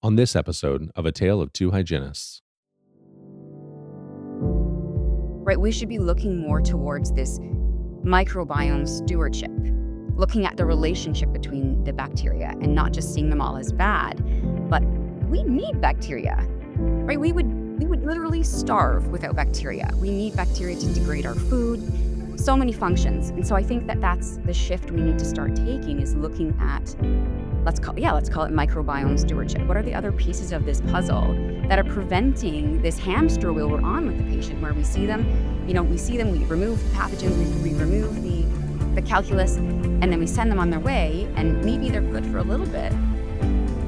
on this episode of A Tale of Two Hygienists. Right, we should be looking more towards this microbiome stewardship, looking at the relationship between the bacteria and not just seeing them all as bad. But we need bacteria, right? We would literally starve without bacteria. We need bacteria to degrade our food, so many functions. And so I think that that's the shift we need to start taking, is looking at, let's call it microbiome stewardship. What are the other pieces of this puzzle that are preventing this hamster wheel we're on with the patient, where we see them, we remove the pathogens, we remove the calculus, and then we send them on their way, and maybe they're good for a little bit.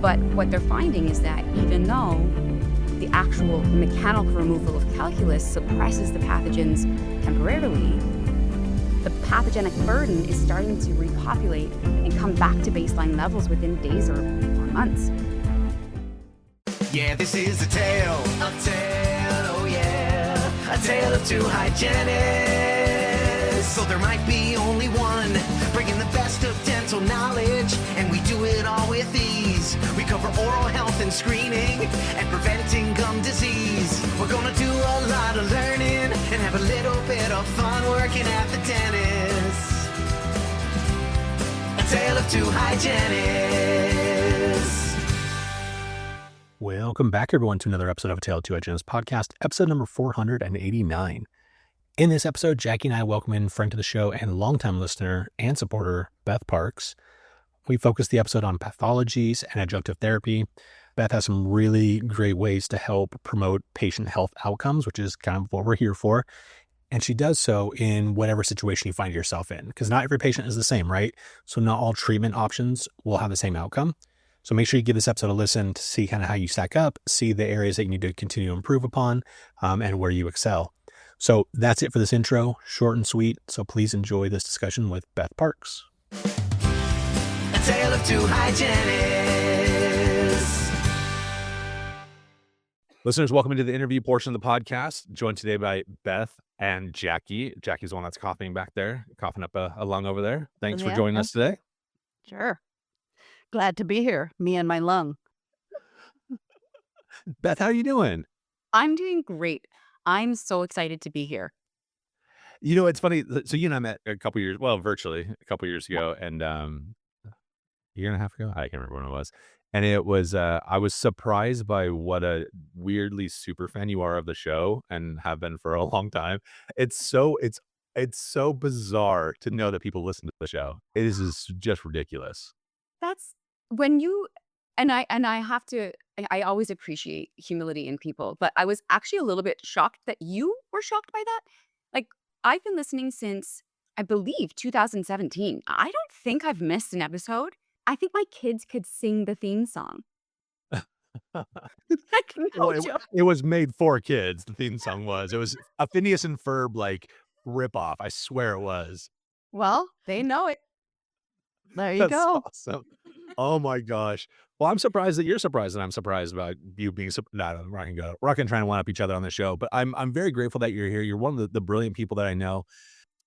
But what they're finding is that even though the actual mechanical removal of calculus suppresses the pathogens temporarily, the pathogenic burden is starting to repopulate and come back to baseline levels within days or months. Yeah, this is a tale, oh yeah, a tale of two hygienists. So there might be only one, bringing the best of dental knowledge, and we do it all with ease. We cover oral health and screening, and preventing gum disease. We're gonna do a lot of learning, and have a little bit of fun working at the dentist. A tale of two hygienists. Welcome back, everyone, to another episode of A Tale of Two Hygienists podcast, episode number 489. In this episode, Jackie and I welcome in friend to the show and longtime listener and supporter, Beth Parkes. We focus the episode on pathologies and adjunctive therapy. Beth has some really great ways to help promote patient health outcomes, which is kind of what we're here for. And she does so in whatever situation you find yourself in, because not every patient is the same, right? So not all treatment options will have the same outcome. So make sure you give this episode a listen to see kind of how you stack up, see the areas that you need to continue to improve upon, and where you excel. So that's it for this intro, short and sweet. So please enjoy this discussion with Beth Parkes. A tale of two hygienists. Listeners, welcome into the interview portion of the podcast. Joined today by Beth and Jackie. Jackie's the one that's coughing back there, coughing up a lung over there. Thanks for joining us today. Sure. Glad to be here, me and my lung. Beth, how are you doing? I'm doing great. I'm so excited to be here. It's funny. So you and I met virtually a couple years ago, and a year and a half ago. I can't remember when it was. And it was, I was surprised by what a weirdly super fan you are of the show, and have been for a long time. It's so bizarre to know that people listen to the show. It is just ridiculous. That's when you, and I have to, I always appreciate humility in people, but I was actually a little bit shocked that you were shocked by that. Like, I've been listening since, I believe, 2017. I don't think I've missed an episode. I think my kids could sing the theme song. Like, no joke. It was made for kids. The theme song was. It was a Phineas and Ferb ripoff. I swear it was. Well, they know it. There you That's go. awesome. Oh my gosh. Well, I'm surprised that you're surprised, and I'm surprised about you being. No, we're not gonna try and one up each other on the show. But I'm very grateful that you're here. You're one of the brilliant people that I know.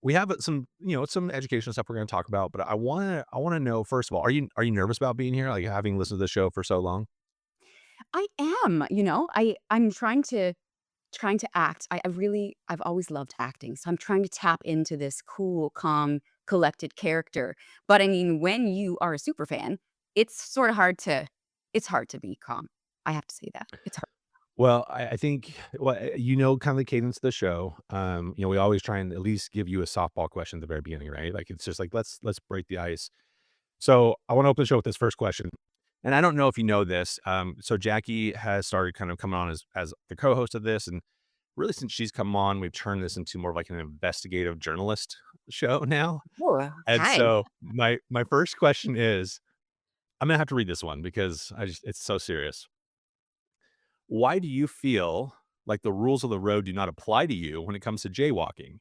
We have some educational stuff we're going to talk about, but I want to know, first of all, are you nervous about being here, like having listened to the show for so long? I am, I'm trying to act. I've always loved acting. So I'm trying to tap into this cool, calm, collected character. But I mean, when you are a super fan, it's sort of hard to be calm. I have to say that. It's hard. Well, I think, kind of the cadence of the show. We always try and at least give you a softball question at the very beginning, right? Like, it's just like, let's break the ice. So I want to open the show with this first question. And I don't know if you know this. So Jackie has started kind of coming on as the co-host of this. And really, since she's come on, we've turned this into more of like an investigative journalist show now. Oh, And hi. so my first question is, I'm going to have to read this one because it's so serious. Why do you feel like the rules of the road do not apply to you when it comes to jaywalking?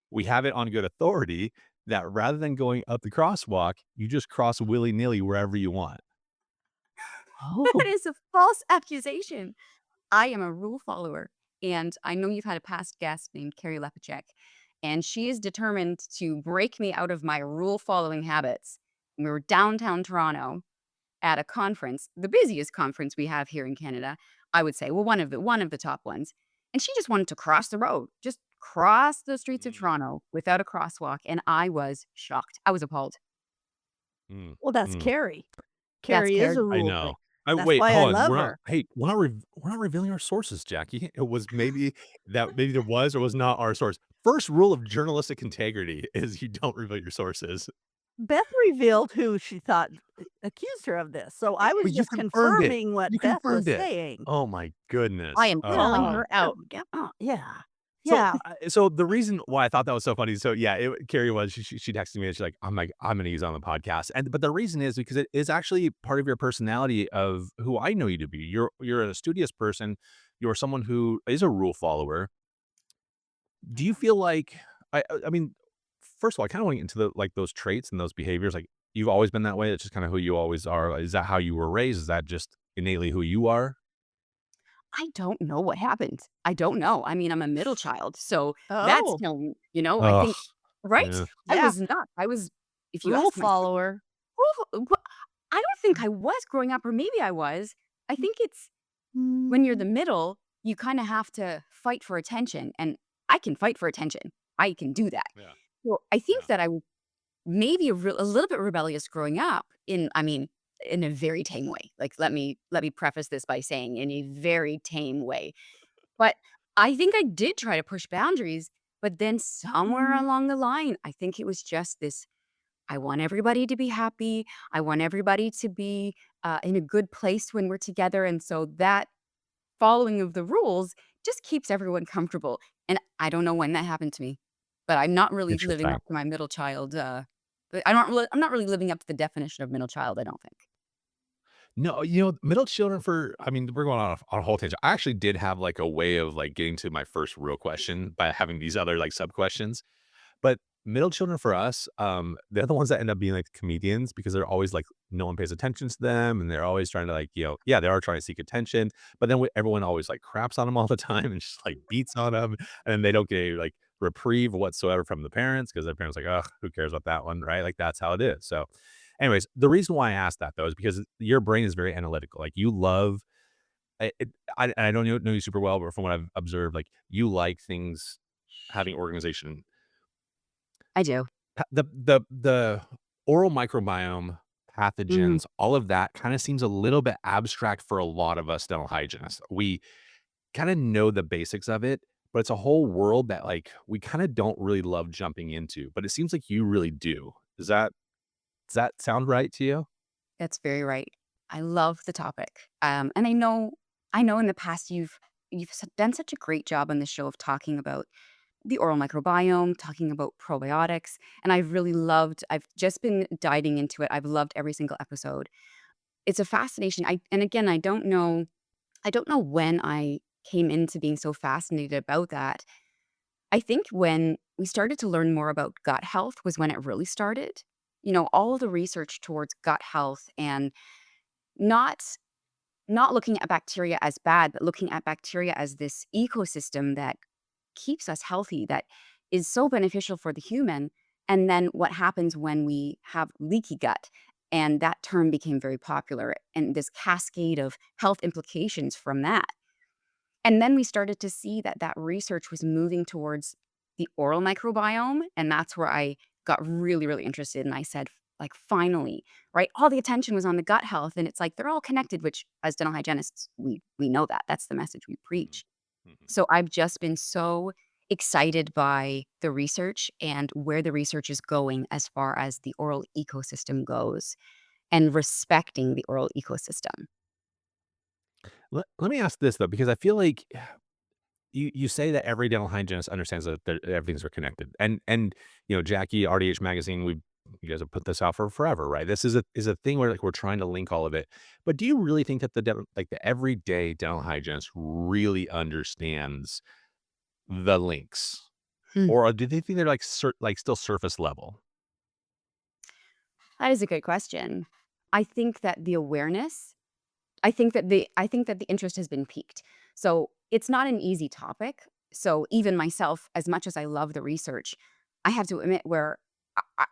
We have it on good authority that rather than going up the crosswalk, you just cross willy-nilly wherever you want. That is a false accusation. I am a rule follower, and I know you've had a past guest named Carrie Lepacek, and she is determined to break me out of my rule following habits. We were downtown Toronto, at a conference, the busiest conference we have here in Canada, I would say, well, one of the top ones, and she just wanted to cross the road, just cross the streets of Mm, Toronto without a crosswalk, and I was shocked. I was appalled. mm, Well, that's mm. Carrie. That's Carrie is Carrie. a I rule know. breaker. I That's wait, why I hold on. love her. We're not revealing our sources, Jackie. It was maybe there was or was not our source. First rule of journalistic integrity is you don't reveal your sources. Beth revealed who she thought accused her of this, so I was But you just confirmed it. confirming what You Beth was confirmed it. saying. Oh my I goodness. am calling Oh. Yeah, her out. yeah, So, yeah. so the reason why I thought that was so funny, so yeah, Carrie was she texted me and she's like, I'm gonna use it on the podcast, and but the reason is because it is actually part of your personality of who I know you to be. You're a studious person. You're someone who is a rule follower. Do you feel like I mean, first of all, I kind of want to get into the like those traits and those behaviors. Like you've always been that way. It's just kind of who you always are. Is that how you were raised? Is that just innately who you are? I don't know what happened. I don't know. I mean, I'm a middle child, so that's Oh, telling I Ugh. think right? Yeah. I yeah, was not. I was if you rule ask my follower. I don't think I was growing up, or maybe I was. I think it's when you're Mm, the middle, you kinda have to fight for attention, and I can fight for attention. I can do that. Yeah. Well, I think Yeah. that I maybe a little bit rebellious growing up in a very tame way. Like, let me preface this by saying in a very tame way. But I think I did try to push boundaries, but then somewhere mm, along the line, I think it was just this, I want everybody to be happy. I want everybody to be, in a good place when we're together, and so that following of the rules just keeps everyone comfortable, and I don't know when that happened to me, but I'm not really living Interesting. up to my middle child, I'm not really living up to the definition of middle child, I don't think. No, middle children for I mean, we're going on a whole tangent. I actually did have, like, a way of, like, getting to my first real question by having these other, like, sub questions, but middle children for us, they're the ones that end up being, like, comedians because they're always, like no one pays attention to them, and they're always trying to, like, yeah, they are trying to seek attention, but then everyone always, like, craps on them all the time and just, like, beats on them, and they don't get a, like, reprieve whatsoever from the parents because their parents are like, "Ugh, who cares about that one," right? Like, that's how it is, so anyways, the reason why I asked that though is because your brain is very analytical. Like you love I don't know you super well, but from what I've observed, like you like things having organization. I do. The oral microbiome, Mhm. pathogens, all of that kind of seems a little bit abstract for a lot of us dental hygienists. We kind of know the basics of it, but it's a whole world that like we kind of don't really love jumping into. But it seems like you really do. Does that sound right to you? That's very right. I love the topic, and I know in the past you've done such a great job on the show of talking about the oral microbiome, talking about probiotics, and I've just been diving into it. I've loved every single episode. It's a fascination. And again, I don't know when I came into being so fascinated about that. I think when we started to learn more about gut health was when it really started. All of the research towards gut health and not not looking at bacteria as bad, but looking at bacteria as this ecosystem that keeps us healthy, that is so beneficial for the human. And then what happens when we have leaky gut? And that term became very popular, and this cascade of health implications from that. And then we started to see that that research was moving towards the oral microbiome, and that's where I got really, really interested, and I said, like, "Finally," right? All the attention was on the gut health, and it's like they're all connected, which as dental hygienists, we know that. That's the message we Mhm, preach. mhm. So I've just been so excited by the research and where the research is going as far as the oral ecosystem goes and respecting the oral ecosystem. Let me ask this though, because I feel like you say that every dental hygienist understands that everything's are connected, and Jackie, RDH Magazine, you guys have put this out for forever, right? This is a thing where like we're trying to link all of it, but do you really think that like the everyday dental hygienist really understands the links, Hmm. or do they think they're like like still surface level? That is a good question. I think that the awareness I think that the interest has been piqued. So, it's not an easy topic. So, even myself, as much as I love the research, I have to admit where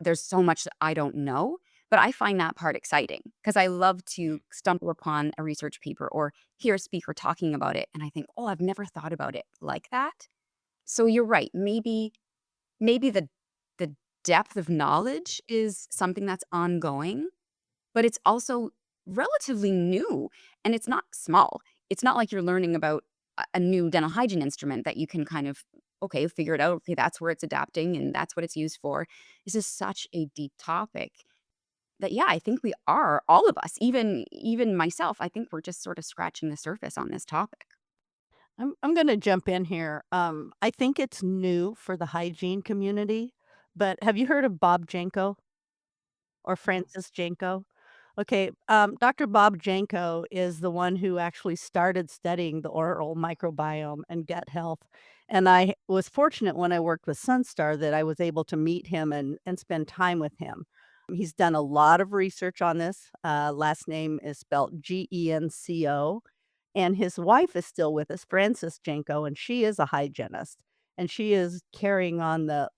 there's so much that I don't know, But I find that part exciting because I love to stumble upon a research paper or hear a speaker talking about it. And I think, oh, I've never thought about it like that. So you're right. Maybe the depth of knowledge is something that's ongoing, but it's also relatively new and it's not small. It's not like you're learning about a new dental hygiene instrument that you can kind of, okay, figure it out. Okay, that's where it's adapting and that's what it's used for. This is such a deep topic that, yeah, I think we are, all of us, even myself, I think we're just sort of scratching the surface on this topic. I'm gonna jump in here. I think it's new for the hygiene community, but have you heard of Bob Janko or Francis Janko? Okay, Doctor Bob Janko is the one who actually started studying the oral microbiome and gut health, and I was fortunate when I worked with Sunstar that I was able to meet him and spend time with him. He's done a lot of research on this. Last name is spelled Genco, and his wife is still with us, Frances Janko, and she is a hygienist, and she is carrying on the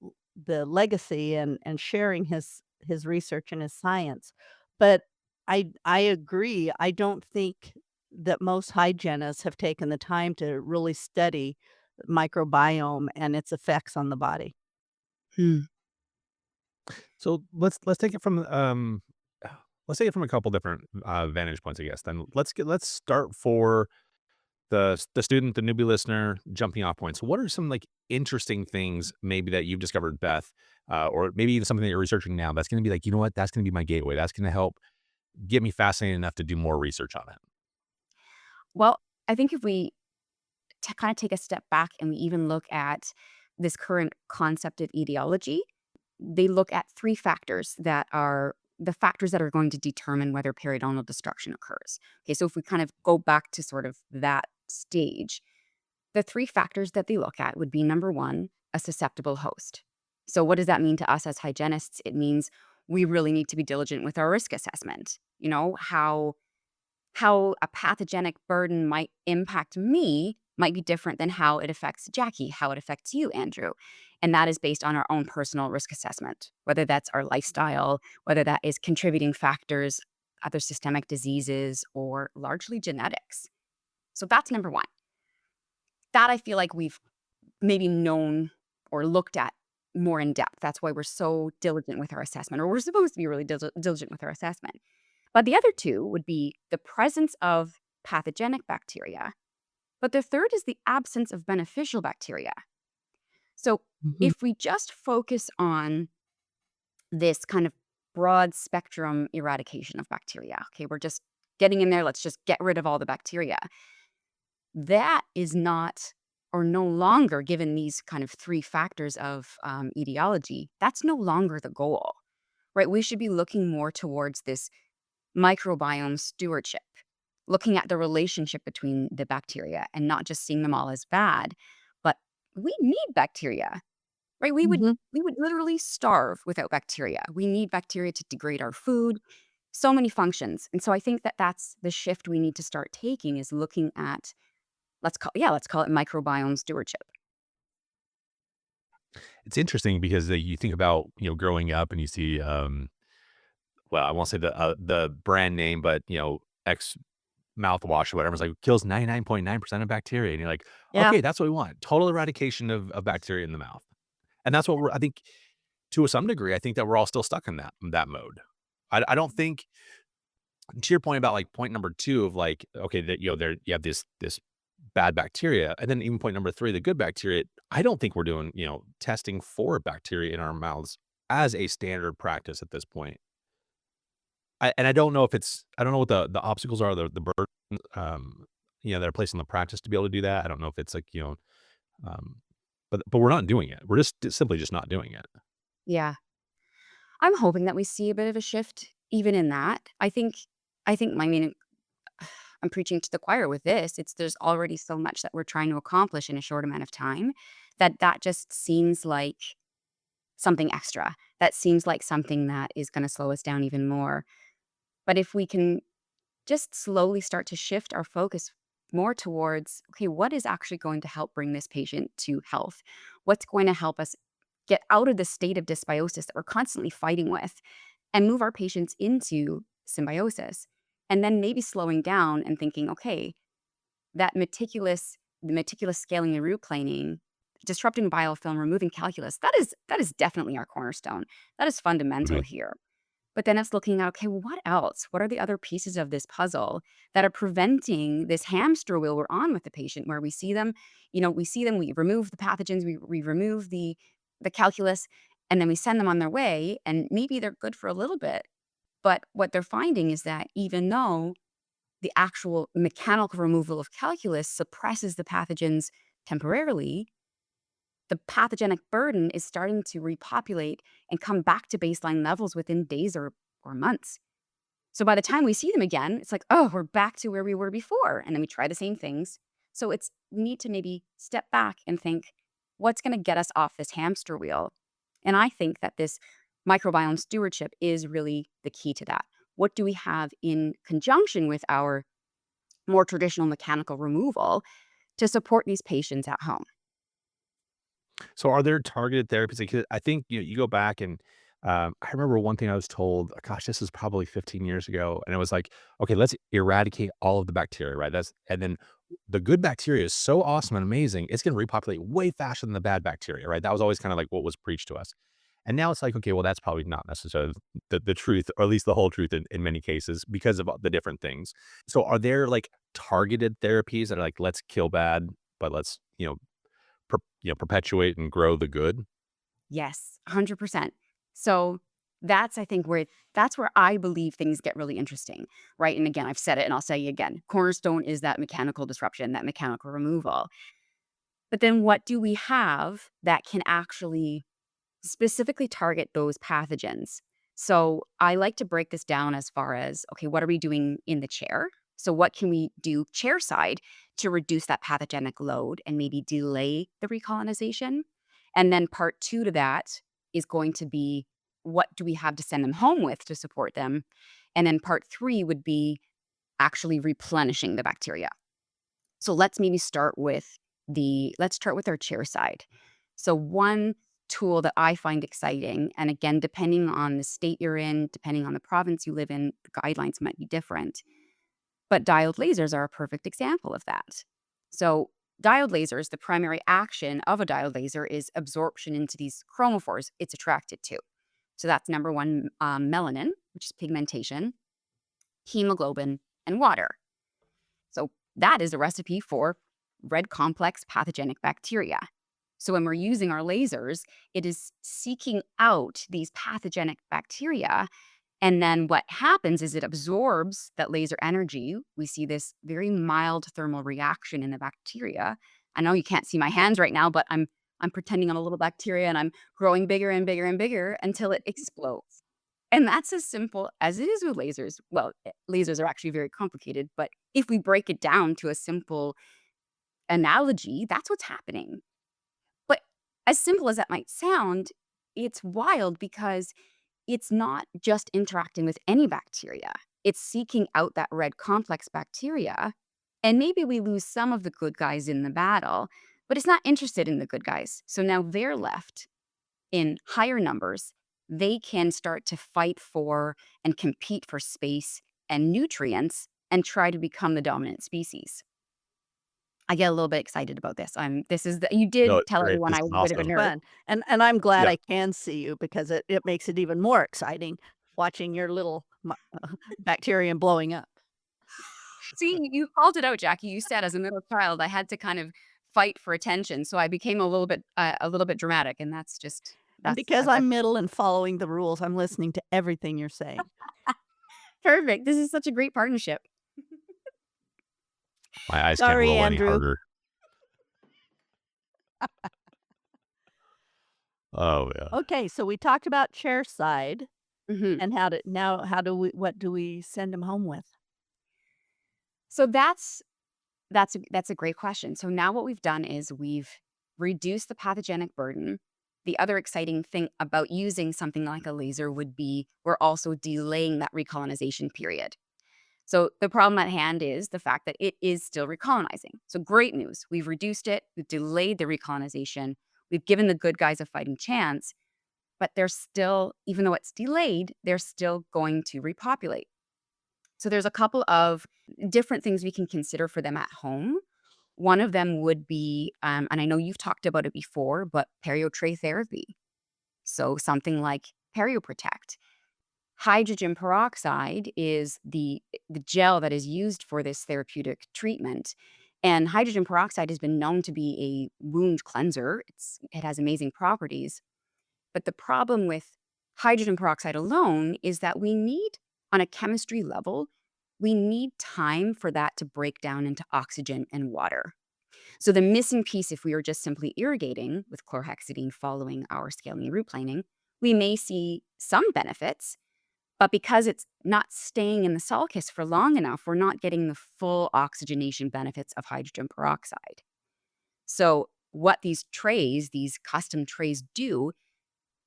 legacy and sharing his research and his science. But I agree, I don't think that most hygienists have taken the time to really study microbiome and its effects on the body. Hmm. So let's take it from let's take it from a couple different vantage points, I guess. Then let's start for the student, the newbie listener, jumping off points. What are some like interesting things maybe that you've discovered, Beth, or maybe even something that you're researching now that's going to be like, you know what, that's going to be my gateway. That's going to help get me fascinated enough to do more research on it. Well, I think if we kind of take a step back and we even look at this current concept of etiology, they look at three factors that are the factors that are going to determine whether periodontal destruction occurs. Okay, so if we kind of go back to sort of that stage, the three factors that they look at would be number one, a susceptible host. So, what does that mean to us as hygienists? It means we really need to be diligent with our risk assessment. You know, how a pathogenic burden might impact me might be different than how it affects Jackie, how it affects you, Andrew. And that is based on our own personal risk assessment, whether that's our lifestyle, whether that is contributing factors, other systemic diseases, or largely genetics. So that's number one. That I feel like we've maybe known or looked at more in depth. That's why we're so diligent with our assessment, or we're supposed to be really diligent with our assessment. But the other two would be the presence of pathogenic bacteria. But the third is the absence of beneficial bacteria. So Mhm. if we just focus on this kind of broad spectrum eradication of bacteria, okay, we're just getting in there, let's just get rid of all the bacteria. That is not or no longer, given these kind of three factors of etiology, that's no longer the goal, right? We should be looking more towards this microbiome stewardship, looking at the relationship between the bacteria and not just seeing them all as bad. But we need bacteria, right? Mhm. We would literally starve without bacteria. We need bacteria to degrade our food, so many functions. And so I think that that's the shift we need to start taking is looking at let's call it microbiome stewardship. It's interesting because you think about, growing up and you see, well, I won't say the brand name, but, X mouthwash or whatever. It's like kills 99.9% of bacteria. And you're like, Yeah. okay, that's what we want. Total eradication of bacteria in the mouth. And that's what I think to some degree, I think that we're all still stuck in that mode. I don't think to your point about like point number two of like, okay, that, there, you have this bad bacteria. And then even point number three, the good bacteria, I don't think we're doing, testing for bacteria in our mouths as a standard practice at this point. I don't know if I don't know what the obstacles are, the burden, that are placed on the practice to be able to do that. I don't know if it's like, um, but we're not doing it. We're just simply just not doing it. Yeah. I'm hoping that we see a bit of a shift even in that. I mean, I'm preaching to the choir with this. It's there's already so much that we're trying to accomplish in a short amount of time that just seems like something extra. That seems like something that is going to slow us down even more. But if we can just slowly start to shift our focus more towards, okay, what is actually going to help bring this patient to health? What's going to help us get out of the state of dysbiosis that we're constantly fighting with? and move our patients into symbiosis. And then maybe slowing down and thinking, okay, that the meticulous scaling and root planing, disrupting biofilm, removing calculus, that is definitely our cornerstone. That is fundamental Okay. here. But then it's looking at, okay, well, what else? What are the other pieces of this puzzle that are preventing this hamster wheel we're on with the patient where we see them, we remove the pathogens, we remove the calculus, and then we send them on their way. And maybe they're good for a little bit. But what they're finding is that even though the actual mechanical removal of calculus suppresses the pathogens temporarily, the pathogenic burden is starting to repopulate and come back to baseline levels within days or months. So by the time we see them again, it's like, oh, we're back to where we were before. And then we try the same things. So we need to maybe step back and think, what's going to get us off this hamster wheel? And I think that this microbiome stewardship is really the key to that. What do we have in conjunction with our more traditional mechanical removal to support these patients at home? So are there targeted therapies? Like, I think you go back and I remember one thing I was told, gosh, this is probably 15 years ago. And it was like, okay, let's eradicate all of the bacteria, right? And then the good bacteria is so awesome and amazing. It's going to repopulate way faster than the bad bacteria, right? That was always kind of like what was preached to us. And now it's like, okay, well, that's probably not necessarily the truth, or at least the whole truth in many cases because of the different things. So are there like targeted therapies that are like, let's kill bad, but let's, perpetuate and grow the good? Yes, 100%. So that's, I think, that's where I believe things get really interesting, right? And again, I've said it and I'll say it again. Cornerstone is that mechanical disruption, that mechanical removal. But then what do we have that can actually specifically target those pathogens? So I like to break this down as far as, okay, what are we doing in the chair? So what can we do chair side to reduce that pathogenic load and maybe delay the recolonization? And then part two to that is going to be, what do we have to send them home with to support them? And then part three would be actually replenishing the bacteria. So let's start with our chair side. So one tool that I find exciting, and again, depending on the state you're in, depending on the province you live in, the guidelines might be different. But diode lasers are a perfect example of that. So diode lasers, the primary action of a diode laser is absorption into these chromophores it's attracted to. So that's number one, melanin, which is pigmentation, hemoglobin, and water. So that is a recipe for red complex pathogenic bacteria. So when we're using our lasers, it is seeking out these pathogenic bacteria. And then what happens is it absorbs that laser energy. We see this very mild thermal reaction in the bacteria. I know you can't see my hands right now, but I'm pretending I'm a little bacteria and I'm growing bigger and bigger and bigger until it explodes. And that's as simple as it is with lasers. Well, lasers are actually very complicated, but if we break it down to a simple analogy, that's what's happening. But as simple as that might sound, it's wild because it's not just interacting with any bacteria. It's seeking out that red complex bacteria. And maybe we lose some of the good guys in the battle, but it's not interested in the good guys. So now they're left in higher numbers. They can start to fight for and compete for space and nutrients and try to become the dominant species. I get a little bit excited about this. You No, did tell great. everyone This I is was a bit of a It's awesome. nerd. fun, and I'm glad Yeah. I can see you because it makes it even more exciting watching your little bacterium blowing up. See, you called it out, Jackie. You said as a middle child, I had to kind of fight for attention, so I became a little bit dramatic, and And because I'm middle and following the rules, I'm listening to everything you're saying. perfect. This is such a great partnership. My eyes can't Sorry, roll any Andrew. harder. Oh, yeah. Okay, so we talked about chair side Mhm. and how do we what do we send them home with? So that's a great question. So now what we've done is we've reduced the pathogenic burden. The other exciting thing about using something like a laser would be we're also delaying that recolonization period. So the problem at hand is the fact that it is still recolonizing. So great news. We've reduced it, we've delayed the recolonization, we've given the good guys a fighting chance, but they're still, even though it's delayed, they're still going to repopulate. So there's a couple of different things we can consider for them at home. One of them would be, and I know you've talked about it before, but periotray therapy. So something like perioprotect. Hydrogen peroxide is the gel that is used for this therapeutic treatment. And hydrogen peroxide has been known to be a wound cleanser. It has amazing properties. But the problem with hydrogen peroxide alone is that we need, on a chemistry level, we need time for that to break down into oxygen and water. So the missing piece, if we were just simply irrigating with chlorhexidine following our scaling and root planing, we may see some benefits, but because it's not staying in the sulcus for long enough, we're not getting the full oxygenation benefits of hydrogen peroxide. So what these trays, these custom trays do,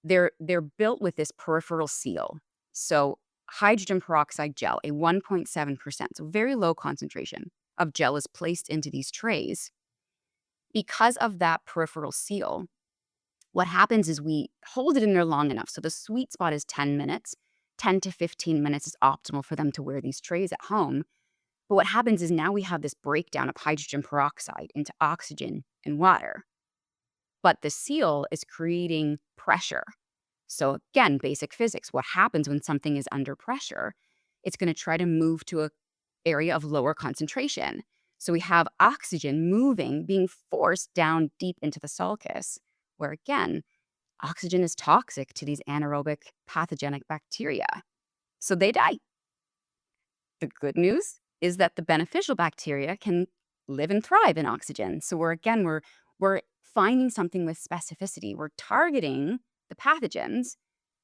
they're built with this peripheral seal. So hydrogen peroxide gel, a 1.7%, so very low concentration of gel is placed into these trays. Because of that peripheral seal, what happens is we hold it in there long enough. So the sweet spot is 10 minutes. 10 to 15 minutes is optimal for them to wear these trays at home. But what happens is now we have this breakdown of hydrogen peroxide into oxygen and water. But the seal is creating pressure. So again, basic physics. What happens when something is under pressure? It's going to try to move to an area of lower concentration. So we have oxygen moving, being forced down deep into the sulcus, where again, oxygen is toxic to these anaerobic pathogenic bacteria. So they die. The good news is that the beneficial bacteria can live and thrive in oxygen. So we're finding something with specificity. We're targeting the pathogens,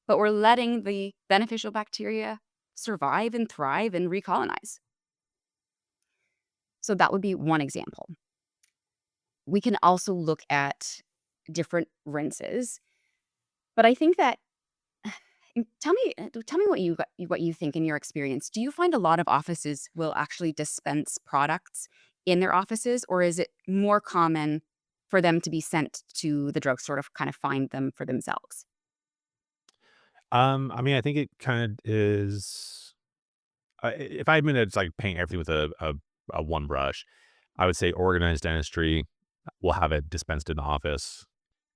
but we're letting the beneficial bacteria survive and thrive and recolonize. So that would be one example. We can also look at different rinses, but I think that tell me what you think in your experience. Do you find a lot of offices will actually dispense products in their offices, or is it more common for them to be sent to the drugstore to kind of find them for themselves? I mean, I think it kind of is. If I'm gonna just like paint everything with a one brush, I would say organized dentistry will have it dispensed in the office,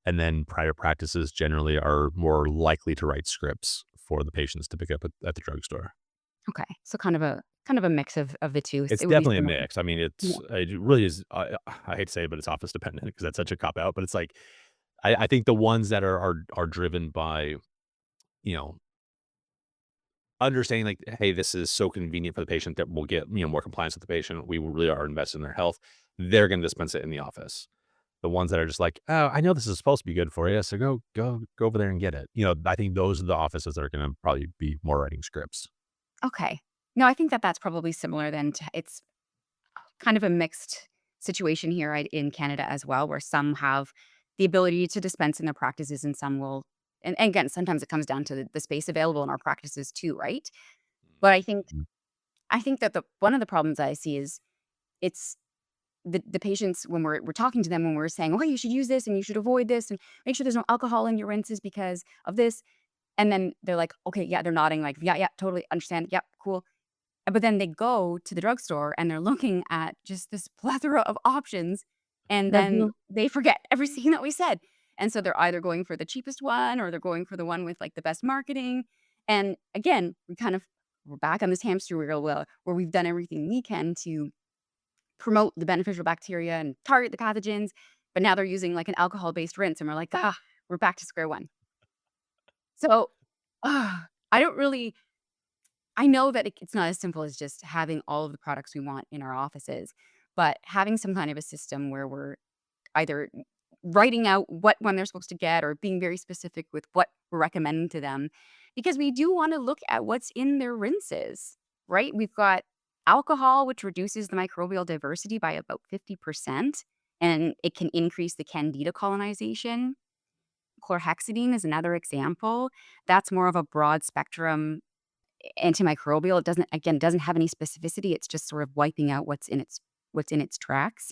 and then private practices generally are more likely to write scripts for the patients to pick up at the drugstore. Okay, so kind of a mix of the two. It's It would be definitely a similar. mix. I mean, Yeah. it really is. I hate to say it, but it's office dependent because that's such a cop out. But it's like I think the ones that are driven by you know understanding like, hey, this is so convenient for the patient that we'll get more compliance with the patient. We really are invested in their health. They're going to dispense it in the office. The ones that are just like, oh, I know this is supposed to be good for you, so go over there and get it. I think those are the offices that are going to probably be more writing scripts. Okay. No, I think that that's probably similar then to it's kind of a mixed situation here in Canada as well, where some have the ability to dispense in their practices and some will. And again, sometimes it comes down to the space available in our practices too, right? But Mhm. I think that the one of the problems I see is it's the patients when we're talking to them when we're saying, "Oh, you should use this and you should avoid this and make sure there's no alcohol in your rinses because of this." And then they're like, "Okay, yeah," they're nodding like, "Yeah, yeah, totally understand. Yep, cool." But then they go to the drugstore and they're looking at just this plethora of options, and then Mhm. they forget everything that we said. And so they're either going for the cheapest one or they're going for the one with, like, the best marketing. And again, we're back on this hamster wheel where we've done everything we can to promote the beneficial bacteria and target the pathogens, but now they're using, like, an alcohol-based rinse, and we're like, "Ah, we're back to square one." So, I don't really I know that it's not as simple as just having all of the products we want in our offices, but having some kind of a system where we're either writing out what one they're supposed to get or being very specific with what we're recommending to them, because we do want to look at what's in their rinses, right? We've got alcohol, which reduces the microbial diversity by about 50%, and it can increase the candida colonization. Chlorhexidine is another example. That's more of a broad spectrum antimicrobial. It doesn't have any specificity. It's just sort of wiping out what's in its tracks.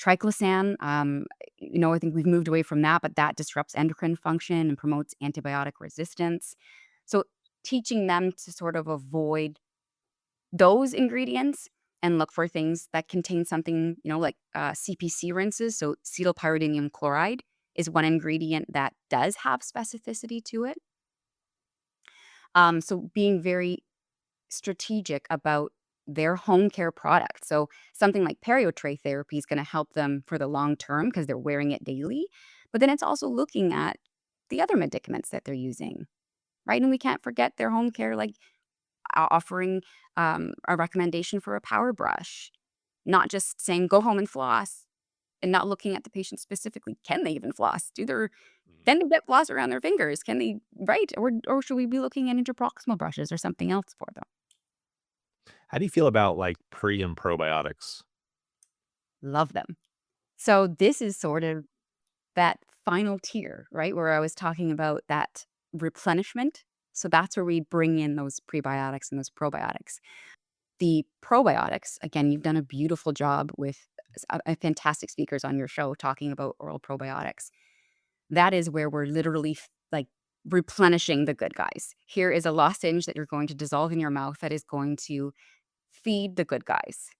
Triclosan, I think we've moved away from that, but that disrupts endocrine function and promotes antibiotic resistance. So teaching them to sort of avoid those ingredients and look for things that contain something, like CPC rinses. So cetylpyridinium chloride is one ingredient that does have specificity to it. So being very strategic about their home care product. So something like periotray therapy is going to help them for the long term because they're wearing it daily. But then it's also looking at the other medicaments that they're using, right? And we can't forget their home care, like offering a recommendation for a power brush, not just saying go home and floss and not looking at the patient specifically. Can they even floss? Can they get floss around their fingers? Can they, right? Or should we be looking at interproximal brushes or something else for them? How do you feel about like pre and probiotics? Love them. So this is sort of that final tier, right? Where I was talking about that replenishment. So that's where we bring in those prebiotics and those probiotics. The probiotics, again, you've done a beautiful job with fantastic speakers on your show talking about oral probiotics. That is where we're literally like replenishing the good guys. Here is a lozenge that you're going to dissolve in your mouth that is going to feed the good guys.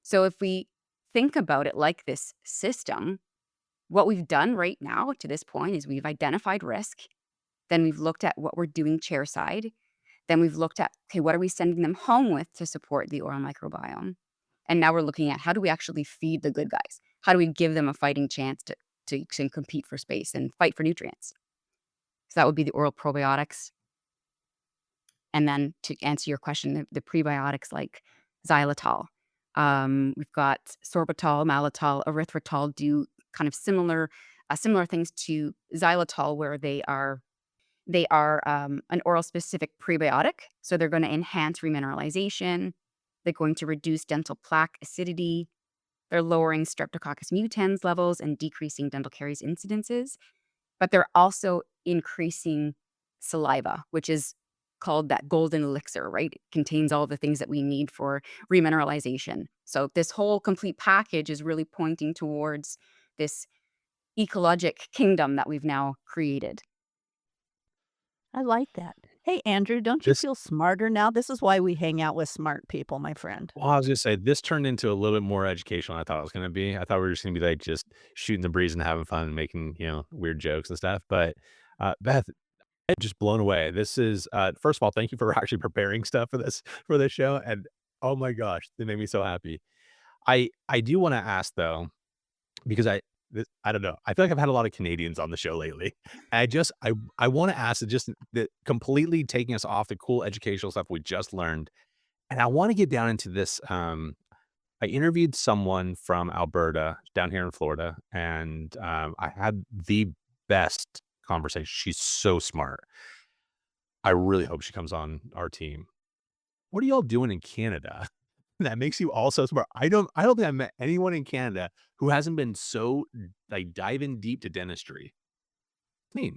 So if we think about it like this system, what we've done right now to this point is we've identified risk. Then we've looked at what we're doing chairside. Then we've looked at, okay, what are we sending them home with to support the oral microbiome? And now we're looking at how do we actually feed the good guys? How do we give them a fighting chance to compete for space and fight for nutrients? So that would be the oral probiotics. And then to answer your question, the prebiotics like xylitol. We've got sorbitol, maltitol, erythritol do kind of similar things to xylitol, where they are an oral specific prebiotic. So they're going to enhance remineralization. They're going to reduce dental plaque acidity. They're lowering Streptococcus mutans levels and decreasing dental caries incidences. But they're also increasing saliva, which is called that golden elixir, right? It contains all the things that we need for remineralization. So this whole complete package is really pointing towards this ecologic kingdom that we've now created. I like that. Hey, Andrew, don't you This feel smarter now? This is why we hang out with smart people, my friend. Well, I was gonna say this turned into a little bit more educational than I thought it was gonna be. I thought we were just gonna be like just shooting the breeze and having fun and making, weird jokes and stuff. But Beth, I'm just blown away. This is first of all, thank you for actually preparing stuff for this show. And oh my gosh, it made me so happy. I do want to ask though, because I don't know. I feel like I've had a lot of Canadians on the show lately. I want to ask just that completely taking us off the cool educational stuff we just learned. And I want to get down into this. I interviewed someone from Alberta down here in Florida, and I had the best conversation. She's so smart. I really hope she comes on our team. What are y'all doing in Canada that makes you all so smart? I don't think I met anyone in Canada who hasn't been so like diving deep to dentistry. I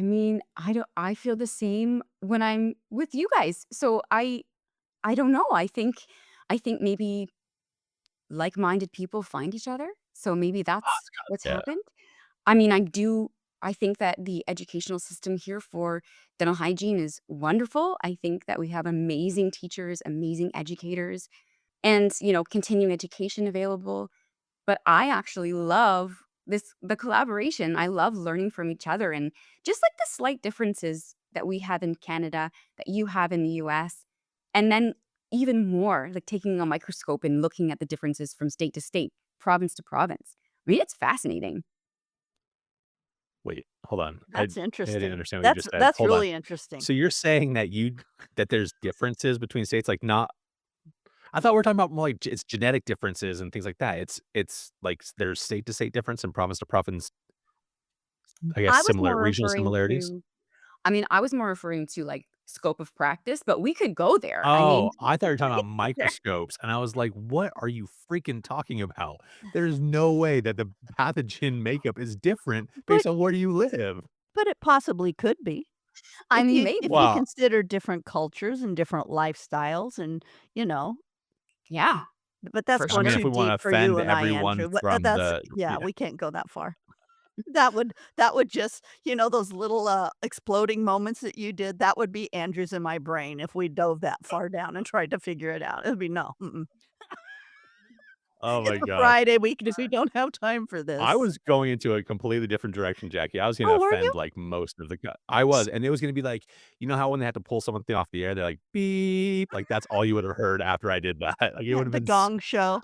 mean, I feel the same when I'm with you guys. So I don't know. I think maybe like-minded people find each other. So maybe that's what's yeah. happened. I think that the educational system here for dental hygiene is wonderful. I think that we have amazing teachers, amazing educators, and, continuing education available. But I actually love the collaboration. I love learning from each other and just like the slight differences that we have in Canada, that you have in the US. And then even more, like taking a microscope and looking at the differences from state to state, province to province. It's fascinating. Wait, hold on. That's I didn't interesting. understand what you That's just said. that's Hold on. really interesting. So you're saying that there's differences between states, like not I thought we were talking about more like it's genetic differences and things like that. It's like there's state to state difference and province to province, I guess I was similar more regional referring similarities. to I was more referring to like scope of practice, but we could go there. Oh, I thought you were talking about microscopes, and I was like, "What are you freaking talking about? There's no way that the pathogen makeup is different But based on where you live." but it possibly could be. If you Wow. consider different cultures and different lifestyles and, you know, Yeah. But that's For I going mean, if sure. too we wanna deep for you offend and I, everyone Andrew. But, from that's the yeah, yeah. we can't go that far. That would just those little, exploding moments that you did, that would be Andrew's in my brain if we dove that far down and tried to figure it out. It'd be, "No, mm-mm. Oh It's my a gosh. Friday, we don't have time for I this." was going into a completely different direction, Jackie. I was gonna Oh, were you? offend, like, most of the gu I was, and it was gonna be like, you know how when they had to pull something off the air, they're like, "Beep," like, that's all you would have heard after I did that. Like, it Yeah, would have the been s Gong Show.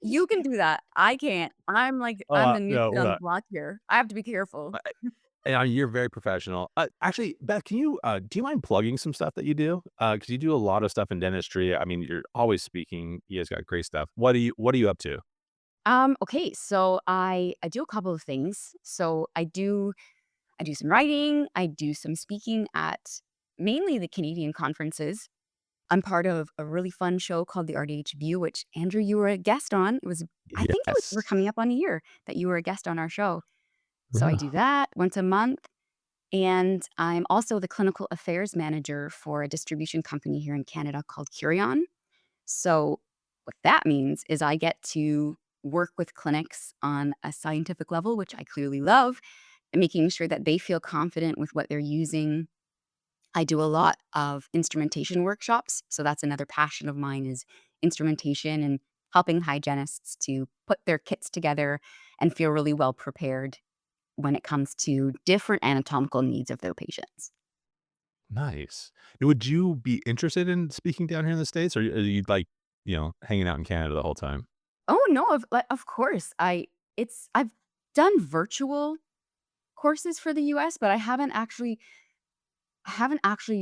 You can do that. I can't. I'm the new no, kid on the block here. I have to be careful. yeah, you're very professional. Actually, Beth, can you, do you mind plugging some stuff that you do? Because you do a lot of stuff in dentistry. I mean, you're always speaking. You guys got great stuff. What are you up to? Okay, so I do a couple of things. So I do some writing, I do some speaking at mainly the Canadian conferences. I'm part of a really fun show called the RDH View, which Andrew, you were a guest on. I think we're Yes. coming up on a year that you were a guest on our show. So I Yeah. do that once a month. And I'm also the clinical affairs manager for a distribution company here in Canada called Curion. So what that means is I get to work with clinics on a scientific level, which I clearly love, and making sure that they feel confident with what they're using. I do a lot of instrumentation workshops. So that's another passion of mine is instrumentation and helping hygienists to put their kits together and feel really well prepared when it comes to different anatomical needs of their patients. Nice. Would you be interested in speaking down here in the States, or are you, like, hanging out in Canada the whole time? Oh no, of course. I've done virtual courses for the US, but I haven't actually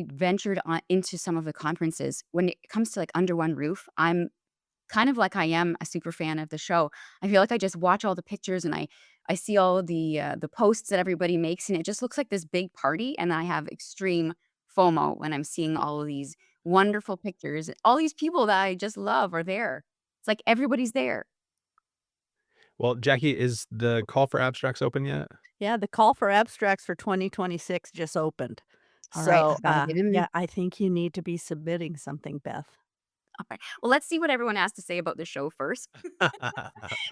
ventured on into some of the conferences. When it comes to like under one roof, I'm kind of like I am a super fan of the show. I feel like I just watch all the pictures and I see all the posts that everybody makes, and it just looks like this big party. And I have extreme FOMO when I'm seeing all of these wonderful pictures. All these people that I just love are there. It's like everybody's there. Well, Jackie, is the call for abstracts open yet? Yeah, the call for abstracts for 2026 just opened. All right, So, I've got to get in there. yeah, I think you need to be submitting something, Beth. All right. Well, let's see what everyone has to say about the show first.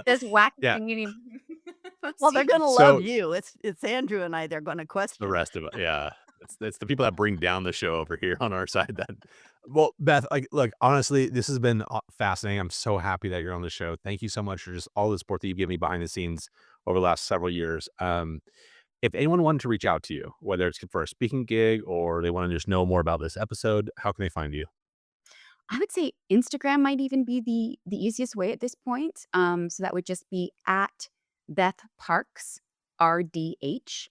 This wacky Yeah. community. Let's Well, they're see. gonna love So you. It's Andrew and I they're gonna the question. rest of it, yeah. It's the people that bring down the show over here on our side then. Well, Beth, like, look, honestly, this has been, fascinating. I'm so happy that you're on the show. Thank you so much for just all the support that you've given me behind the scenes over the last several years. If anyone wanted to reach out to you, whether it's for a speaking gig or they wanna just know more about this episode, how can they find you? I would say Instagram might even be the easiest way at this point. So that would just be at Beth Parkes, RDH.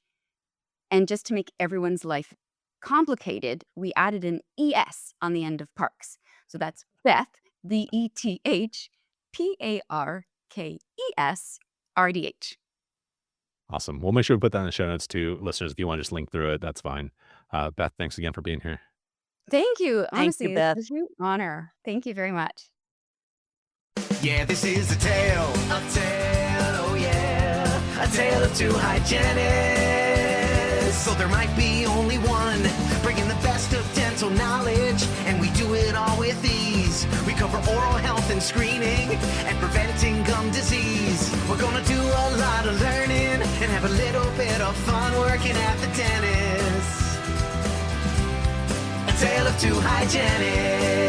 And just to make everyone's life complicated, we added an ES on the end of Parks. So that's Beth, BETH, PARKES, RDH. Awesome. We'll make sure we put that in the show notes too, listeners. If you wanna just link through it, that's fine. Beth, thanks again for being here. Thank you. Thank you, Honestly, Beth. it's a true honor. Thank you very much. Yeah, this is a tale, oh yeah, a tale of two hygienists. So there might be only one, bringing the best of dental knowledge, and we do it all with ease. We cover oral health and screening, and preventing gum disease. We're gonna do a lot of learning, and have a little bit of fun working at the dentist. A tale of two hygienists.